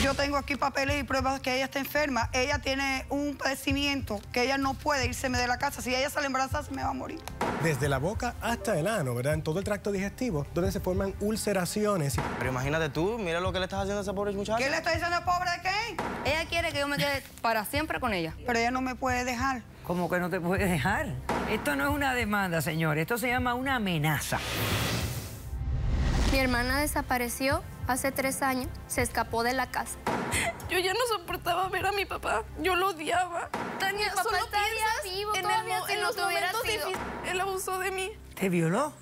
Yo tengo aquí papeles y pruebas que ella está enferma. Ella tiene un padecimiento que ella no puede irse de la casa. Si ella sale embarazada, se me va a morir. Desde la boca hasta el ano, ¿verdad? En todo el tracto digestivo, donde se forman ulceraciones. Pero imagínate tú, mira lo que le estás haciendo a esa pobre muchacha. ¿Qué le está diciendo al pobre de qué? Ella quiere que yo me quede para siempre con ella. Pero ella no me puede dejar. ¿Cómo que no te puede dejar? Esto no es una demanda, señor. Esto se llama una amenaza. Mi hermana desapareció hace 3 años. Se escapó de la casa. Yo ya no soportaba ver a mi papá. Yo lo odiaba. Tania, Mi papá solo estaría piensas vivo en, todavía si en no los te hubiera momentos sido. difíciles. Él abusó de mí. ¿Te violó?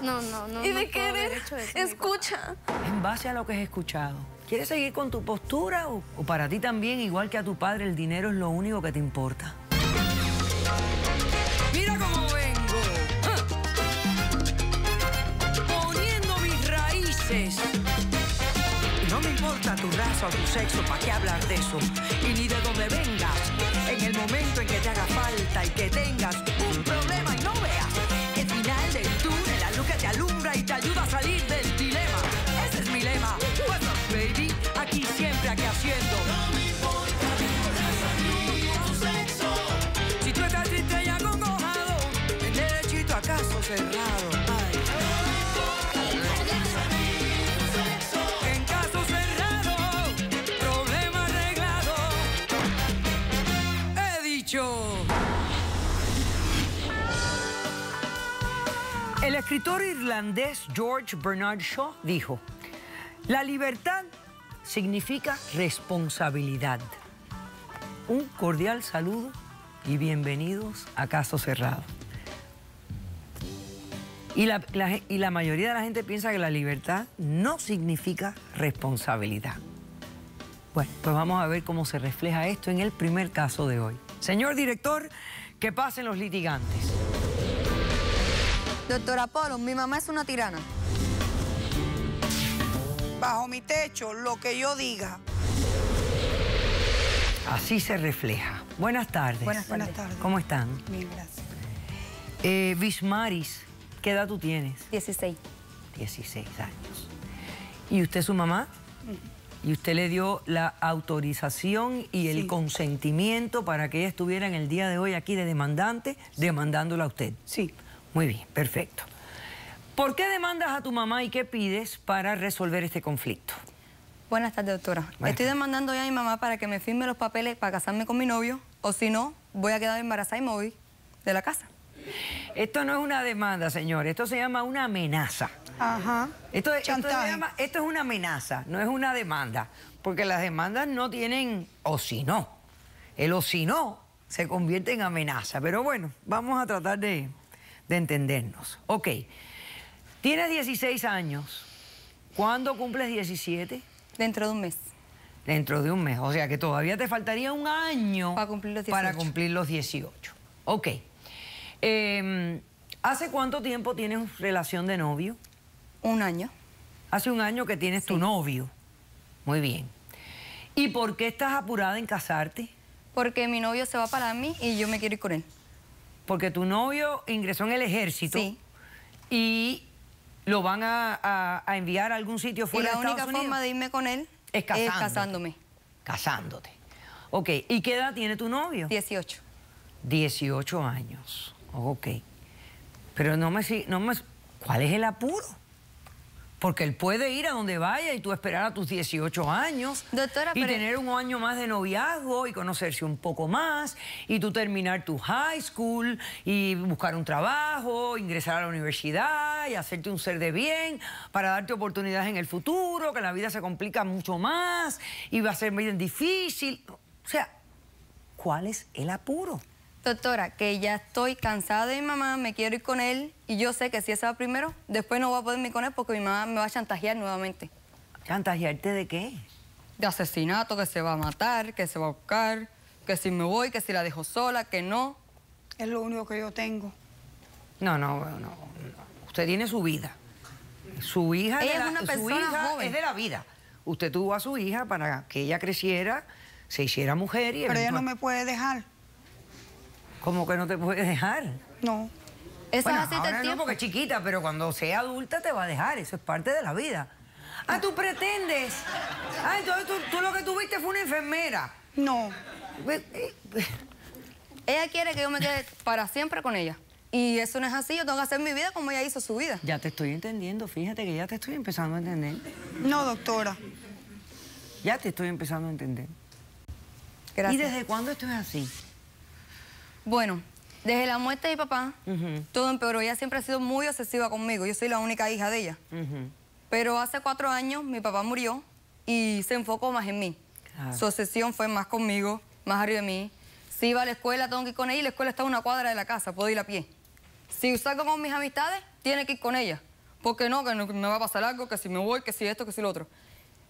No. ¿Y no de puedo qué haber eres? hecho eso, Escucha. En base a lo que has escuchado. ¿Quieres seguir con tu postura o para ti también, igual que a tu padre, el dinero es lo único que te importa? ¡Mira cómo vengo! Poniendo mis raíces. No me importa tu raza o tu sexo, ¿para qué hablar de eso? Y ni de dónde vengas. En el momento en que te haga falta y que tengas un problema y no veas el final del túnel, la luz que te alumbra y te ayuda a salir del dilema. Ese es mi lema. What's up, baby? Aquí siempre, aquí haciendo. No me importa tu raza ni tu sexo. Si tú estás triste y acongojado, el derechito a caso cerrado. Ay. En caso cerrado, problema arreglado. He dicho. El escritor irlandés George Bernard Shaw dijo: la libertad significa responsabilidad. Un cordial saludo y bienvenidos a Caso Cerrado. Y la mayoría de la gente piensa que la libertad no significa responsabilidad. Bueno, pues vamos a ver cómo se refleja esto en el primer caso de hoy. Señor director, que pasen los litigantes. Doctora Polo, mi mamá es una tirana. Bajo mi techo, lo que yo diga. Así se refleja. Buenas tardes. Buenas Buenas tardes. ¿Cómo están? Bien, gracias. Vismaris, ¿qué edad tú tienes? 16. 16 años. ¿Y usted es su mamá? ¿Y usted le dio la autorización y el Sí. consentimiento para que ella estuviera en el día de hoy aquí de demandante, demandándola a usted? Sí. Muy bien, perfecto. ¿Por qué demandas a tu mamá y qué pides para resolver este conflicto? Buenas tardes, doctora. Buenas Estoy tardes. demandando ya a mi mamá para que me firme los papeles para casarme con mi novio, o si no, voy a quedar embarazada y me voy de la casa. Esto no es una demanda, señor. Esto se llama una amenaza. Ajá. Esto es una amenaza, no es una demanda. Porque las demandas no tienen o si no. El o si no se convierte en amenaza. Pero bueno, vamos a tratar de entendernos. Ok. Tienes 16 años. ¿Cuándo cumples 17? Dentro de un mes. Dentro de un mes. O sea que todavía te faltaría un año Para cumplir los 18. para cumplir los 18. Ok. ¿Hace cuánto tiempo tienes relación de novio? 1 año. Hace un año que tienes tu novio. Muy bien. ¿Y por qué estás apurada en casarte? Porque mi novio se va para mí y yo me quiero ir con él. Porque tu novio ingresó en el ejército. Sí. Y lo van a enviar a algún sitio Y fuera la de Estados única Unidos. forma de irme con él Es casándote. casándome. Casándote. Ok. ¿Y qué edad tiene tu novio? 18. 18 años. Ok. Pero ¿cuál es el apuro? Porque él puede ir a donde vaya y tú esperar a tus 18 años. Doctora, y pero... tener un año más de noviazgo y conocerse un poco más y tú terminar tu high school y buscar un trabajo, ingresar a la universidad y hacerte un ser de bien para darte oportunidades en el futuro, que la vida se complica mucho más y va a ser bien difícil. O sea, ¿cuál es el apuro? Doctora, que ya estoy cansada de mi mamá, me quiero ir con él y yo sé que si él se va primero, después no voy a poder ir con él porque mi mamá me va a chantajear nuevamente. ¿Chantajearte de qué? De asesinato, que se va a matar, que se va a buscar, que si me voy, que si la dejo sola, que no. Es lo único que yo tengo. No. Usted tiene su vida. Su hija, Ella es una su persona hija joven. es de la vida. Usted tuvo a su hija para que ella creciera, se hiciera mujer y Pero ella no eventual- me puede dejar. ¿Cómo que no te puede dejar? No. Eso Bueno, es así todo ahora el no tiempo. porque es chiquita, pero cuando sea adulta te va a dejar. Eso es parte de la vida. Ah, ¿tú pretendes? Ah, entonces tú lo que tuviste fue una enfermera. No. Ella quiere que yo me quede para siempre con ella. Y eso no es así, yo tengo que hacer mi vida como ella hizo su vida. Ya te estoy entendiendo, fíjate que ya te estoy empezando a entender. No, doctora. Ya te estoy empezando a entender. Gracias. ¿Y desde cuándo esto es así? Bueno, desde la muerte de mi papá, todo empeoró. Ella siempre ha sido muy obsesiva conmigo. Yo soy la única hija de ella. Pero hace 4 años mi papá murió y se enfocó más en mí. Claro. Su obsesión fue más conmigo, más arriba de mí. Si iba a la escuela, tengo que ir con ella y la escuela está a 1 cuadra de la casa, puedo ir a pie. Si salgo con mis amistades, tiene que ir con ella. Porque no, que me va a pasar algo, que si me voy, que si esto, que si lo otro.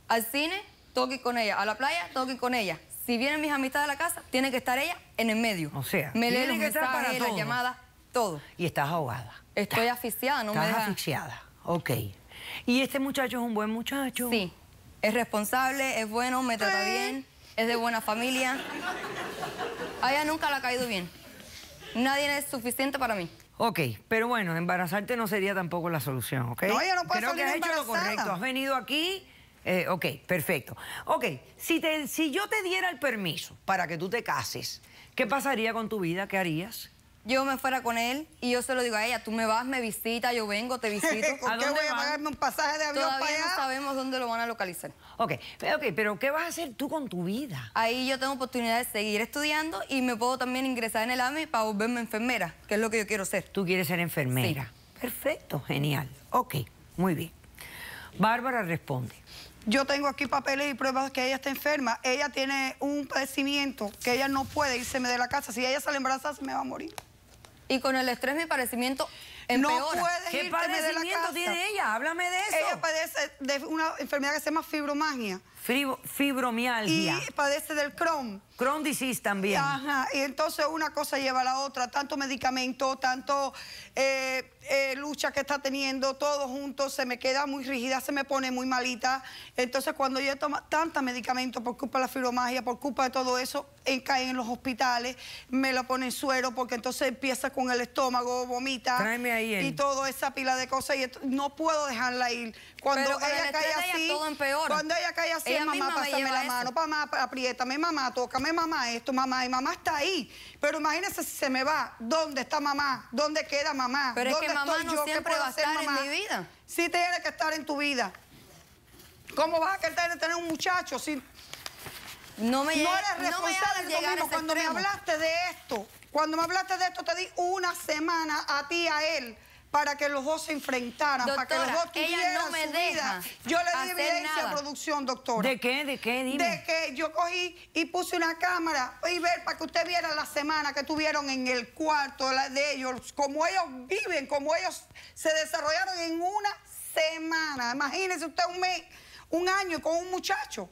Al cine, tengo que ir con ella. A la playa, tengo que ir con ella. Si vienen mis amistades a la casa, tiene que estar ella en el medio. O sea, me lee tiene los que estar para mensajes, las todo. llamadas, todo. Y estás ahogada. Estoy asfixiada, no me Estás deja... asfixiada, ok. ¿Y este muchacho es un buen muchacho? Sí, es responsable, es bueno, me trata bien, es de buena familia. A ella nunca le ha caído bien. Nadie es suficiente para mí. Ok, pero bueno, embarazarte no sería tampoco la solución, ¿ok? No, ella no puede Creo que has salir hecho lo embarazada. correcto. Has venido aquí, ok, perfecto. Ok, si yo te diera el permiso para que tú te cases, ¿qué pasaría con tu vida? ¿Qué harías? Yo me fuera con él y yo se lo digo a ella, tú me vas, me visitas, yo vengo, te visito. ¿Con ¿A qué dónde voy a van? pagarme un pasaje de avión para Todavía allá? no sabemos dónde lo van a localizar. Ok, pero ¿qué vas a hacer tú con tu vida? Ahí yo tengo oportunidad de seguir estudiando y me puedo también ingresar en el AMI para volverme enfermera, que es lo que yo quiero ser. Tú quieres ser enfermera. Perfecto, genial. Ok, muy bien. Bárbara responde. Yo tengo aquí papeles y pruebas que ella está enferma. Ella tiene un padecimiento que ella no puede irse de la casa. Si ella sale embarazada, se me va a morir. Y con el estrés mi padecimiento empeora. No puede ¿Qué irse de la padecimiento casa. tiene ella? Háblame de eso. Ella padece de una enfermedad que se llama fibromialgia. Fibromialgia. Y padece del Crohn. Crohn disease también. Ajá, y entonces una cosa lleva a la otra, tanto medicamento, tanto lucha que está teniendo, todo junto, se me queda muy rígida, se me pone muy malita. Entonces cuando ella toma tanta medicamento por culpa de la fibromialgia, por culpa de todo eso, caen en los hospitales, me la ponen suero porque entonces empieza con el estómago, vomita. Tráeme ahí y toda esa pila de cosas y no puedo dejarla ir. Cuando Pero con el ella cae estrés de ella así, todo empeora. cuando ella cae así, Ella mamá, misma me pásame lleva la eso. mano, mamá, apriétame, mamá, tócame, mamá, esto, mamá, y mamá está ahí. Pero imagínense si se me va, ¿dónde está mamá? ¿Dónde queda mamá? Pero es ¿Dónde que mamá estoy no yo? ¿Qué siempre puedo va a hacer, estar en mamá? mi vida. Sí tiene que estar en tu vida. ¿Cómo vas a querer tener un muchacho si No me no llega- eres no me responsable hagas de llegar a mismo? ese Cuando me extremo. hablaste de esto, cuando me hablaste de esto, te di una semana a ti y a él para que los dos se enfrentaran, para que los Doctora, dos ella tuvieran no me su deja vida. Yo le di hacer evidencia nada. a producción, doctora. ¿De qué? ¿De qué? Dime. De que yo cogí y puse una cámara y ver para que usted viera la semana que tuvieron en el cuarto de ellos, cómo ellos viven, cómo ellos se desarrollaron en una semana. Imagínese usted un año con un muchacho.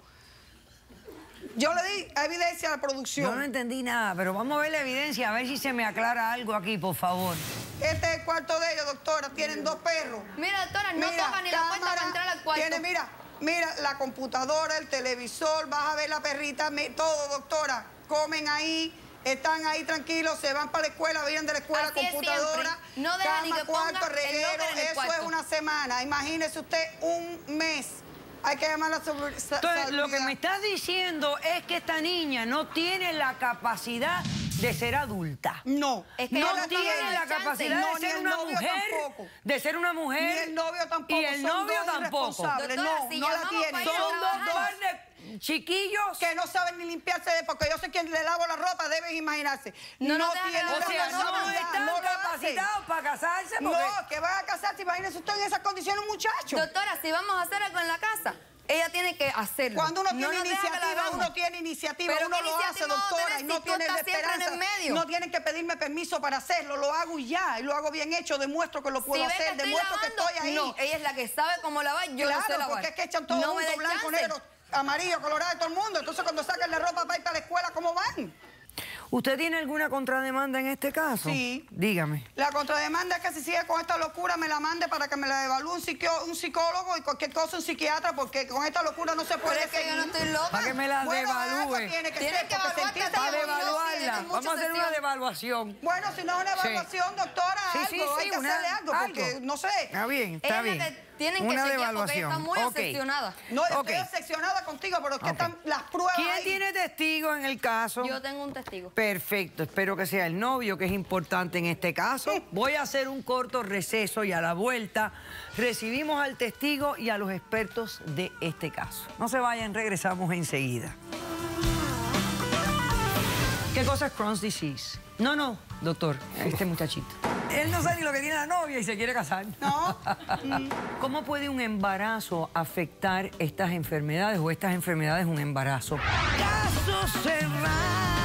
Yo le di evidencia a la producción. Yo no entendí nada, pero vamos a ver la evidencia, a ver si se me aclara algo aquí, por favor. Este es el cuarto de ellos, doctora. Tienen 2 perros. Mira, doctora, no toca ni la puerta cámara, para entrar al cuarto. Tiene, mira, la computadora, el televisor, vas a ver la perrita, todo, doctora. Comen ahí, están ahí tranquilos, se van para la escuela, vienen de la escuela, Así es computadora, siempre. No deja ni cama, que ponga cuarto, el reguero, locker en el eso cuarto. es una semana. Imagínese usted un mes. Hay que llamarla sobre... Entonces, lo que me estás diciendo es que esta niña no tiene la capacidad de ser adulta. No, Es que No ella tiene tiene la chance. capacidad No, de ni ser el una novio mujer. tampoco. De ser una mujer. Ni el novio tampoco. Y el son novio dos tampoco. irresponsables. Doctora, No, si no la llamamos tiene. para ir a Son dos trabajar. par de chiquillos. Que no saben ni limpiarse, porque yo sé quién le lavo la ropa, deben imaginarse. No nos dejan tienen O lavar sea, la no capacidad, están no lo hacen. capacitados para casarse porque... No, que van a casarse, imagínese usted en esas condiciones, un muchacho. Doctora, si vamos a hacer algo en la casa, ella tiene que hacerlo. Cuando uno No tiene nos deja que la iniciativa, hagamos. uno tiene iniciativa, Pero uno ¿qué lo hace, iniciativa vamos a doctora, tener y no si tú tiene la estás siempre en el esperanza. medio? No tienen que pedirme permiso para hacerlo, lo hago y ya, y lo hago bien hecho, demuestro que lo puedo Si ve hacer, que estoy demuestro que lavando, estoy ahí. no, ella es la que sabe cómo lavar, yo no sé Claro, lavar. porque es que echan todo No me junto, dé blanco, chance. negro, amarillo, colorado, de todo el mundo. Entonces cuando sacan la ropa para ir para la escuela, ¿cómo van? ¿Usted tiene alguna contrademanda en este caso? Sí. Dígame. La contrademanda es que si sigue con esta locura me la mande para que me la evalúe un psicólogo y cualquier cosa un psiquiatra, porque con esta locura no se puede Pero es que yo no seguir. estoy loca. Para que me la Bueno, devalúe. algo tiene que Tiene ser, que porque evaluarte sentirse a ti. Para Yo no sé, devaluarla. tengo Vamos a hacer mucha una sesión. devaluación. Bueno, si no es una evaluación, doctora, Sí, algo, sí, hay que una- hacerle algo, porque algo. no sé. Está bien, Ella está es la bien. que tienen que Una chequear porque ella devaluación. está muy Ok. obsesionada. No, Ok. estoy decepcionada contigo, pero es que Ok. están las pruebas ¿Quién ahí. tiene testigo en el caso? Yo tengo un testigo. Perfecto, espero que sea el novio, que es importante en este caso. Voy a hacer un corto receso y a la vuelta recibimos al testigo y a los expertos de este caso. No se vayan, regresamos enseguida. ¿Qué cosa es Crohn's disease? No, doctor, este muchachito. Él no sabe ni lo que tiene la novia y se quiere casar. No. ¿Cómo puede un embarazo afectar estas enfermedades o estas enfermedades un embarazo? ¡Caso cerrado!